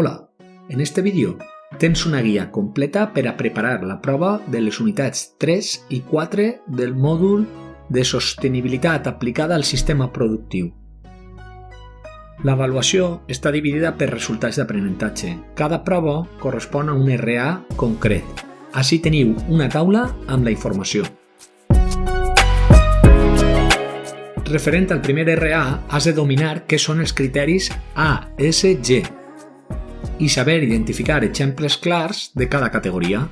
Hola, en este vídeo tens una guia completa per a preparar la prova de les unitats 3 i 4 del mòdul de sostenibilitat aplicada al sistema productiu. L'avaluació està dividida per resultats d'aprenentatge. Cada prova correspon a un RA concret. Així teniu una taula amb la informació. Referent al primer RA, has de dominar què són els criteris A, S, G i saber identificar exemples clars de cada categoria.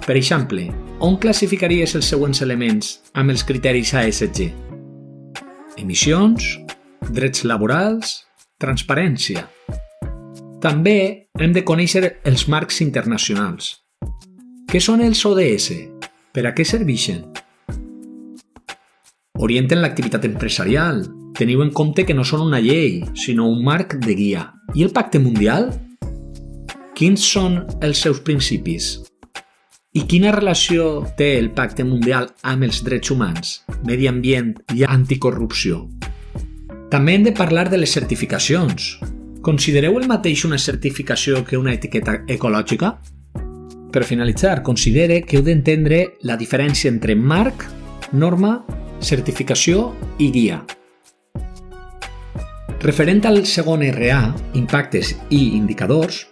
Per exemple, on classificaries els següents elements amb els criteris A, S, G? Emissions, drets laborals, transparència. També hem de conèixer els marcs internacionals. Què són els ODS? Per a què serveixen? Orienten l'activitat empresarial. Teniu en compte que no són una llei, sinó un marc de guia. I el Pacte Mundial? Quins són els seus principis? I quina relació té el Pacte Mundial amb els drets humans, medi ambient i anticorrupció? També hem de parlar de les certificacions. Considereu el mateix una certificació que una etiqueta ecològica? Per finalitzar, considere que heu d'entendre la diferència entre marc, norma, certificació i guia. Referent al segon RA, impactes i indicadors,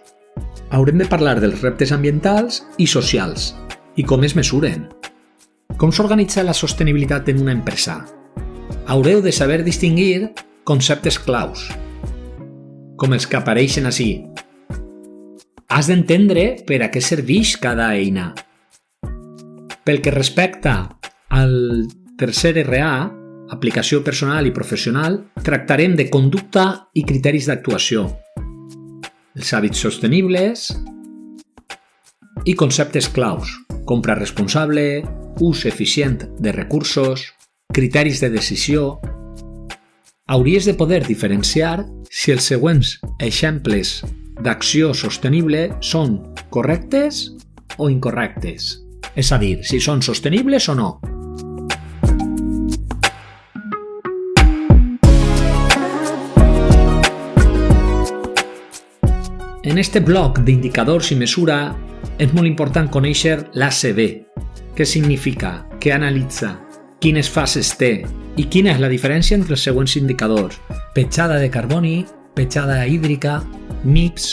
haurem de parlar dels reptes ambientals i socials i com es mesuren. Com s'organitza la sostenibilitat en una empresa? Haureu de saber distingir conceptes claus, com els que apareixen ací. Has d'entendre per a què serveix cada eina. Pel que respecta al tercer RA, aplicació personal i professional, tractarem de conducta i criteris d'actuació, els hàbits sostenibles i conceptes claus, compra responsable, ús eficient de recursos, criteris de decisió. Hauries de poder diferenciar si els següents exemples d'acció sostenible són correctes o incorrectes, és a dir, si són sostenibles o no. En este bloc d'indicadors i mesura és molt important conèixer l'ACB. Què significa? Què analitza? Quines fases té? I quina és la diferència entre els següents indicadors? Petjada de carboni, petjada hídrica, MIPS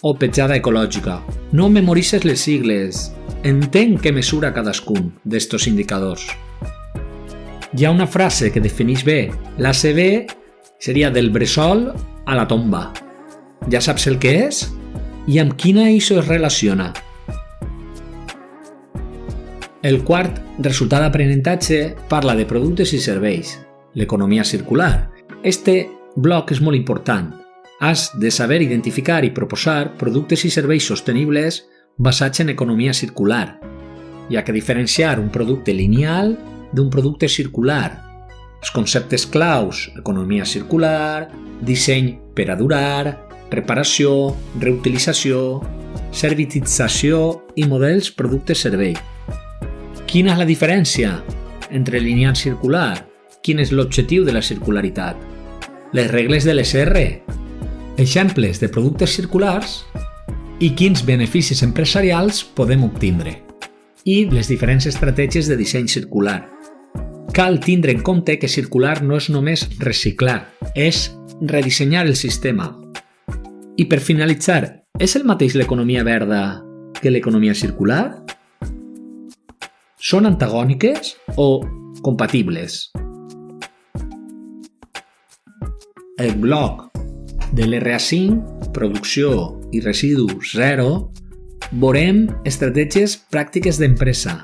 o petjada ecològica. No memoritzes les sigles. Entén què mesura cadascun d'estos indicadors. Hi ha una frase que defineix bé. L'ACB seria del bressol a la tomba. Ja saps el que és? I amb quina ISO es relaciona? El quart resultat d'aprenentatge parla de productes i serveis, l'economia circular. Este bloc és molt important. Has de saber identificar i proposar productes i serveis sostenibles basats en economia circular. Hi ha que diferenciar un producte lineal d'un producte circular. Els conceptes claus, economia circular, disseny per a durar, reparació, reutilització, servitització i models producte-servei. Quina és la diferència entre lineal i circular? Quin és l'objectiu de la circularitat? Les regles de l'ESR, exemples de productes circulars i quins beneficis empresarials podem obtindre. I les diferents estratègies de disseny circular. Cal tindre en compte que circular no és només reciclar, és redissenyar el sistema. I per finalitzar, és el mateix l'economia verda que l'economia circular? Són antagòniques o compatibles? El bloc de l'RA5, producció i residu zero, veurem estratègies pràctiques d'empresa.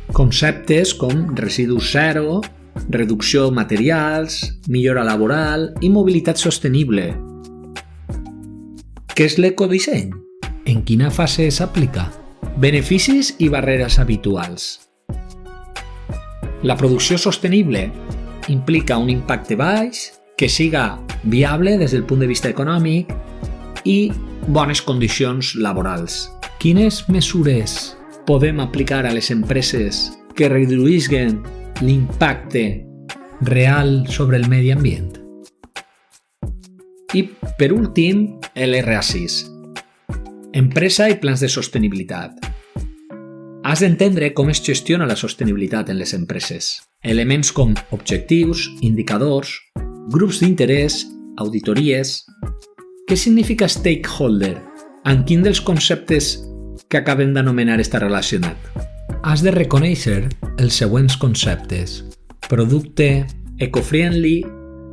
Conceptes com residu zero, reducció materials, millora laboral i mobilitat sostenible. Què és l'ecodisseny? En quina fase s'aplica? Beneficis i barreres habituals. La producció sostenible implica un impacte baix, que siga viable des del punt de vista econòmic i bones condicions laborals. Quines mesures podem aplicar a les empreses que reduïsquen l'impacte real sobre el medi ambient? I, per últim, l'RA6. Empresa i plans de sostenibilitat. Has d'entendre com es gestiona la sostenibilitat en les empreses. Elements com objectius, indicadors, grups d'interès, auditories. Què significa stakeholder? Amb quin dels conceptes que acabem d'anomenar està relacionat? Has de reconèixer els següents conceptes: producte, eco-friendly,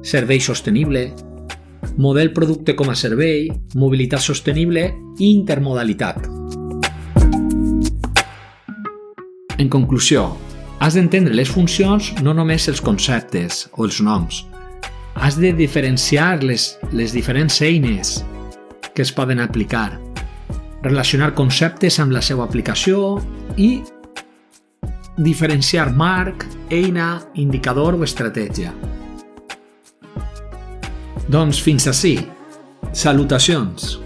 servei sostenible, model producte com a servei, mobilitat sostenible i intermodalitat. En conclusió, has d'entendre les funcions, no només els conceptes o els noms. Has de diferenciar les diferents eines que es poden aplicar, relacionar conceptes amb la seva aplicació i diferenciar marc, eina, indicador o estratègia. Doncs fins ací. Salutacions!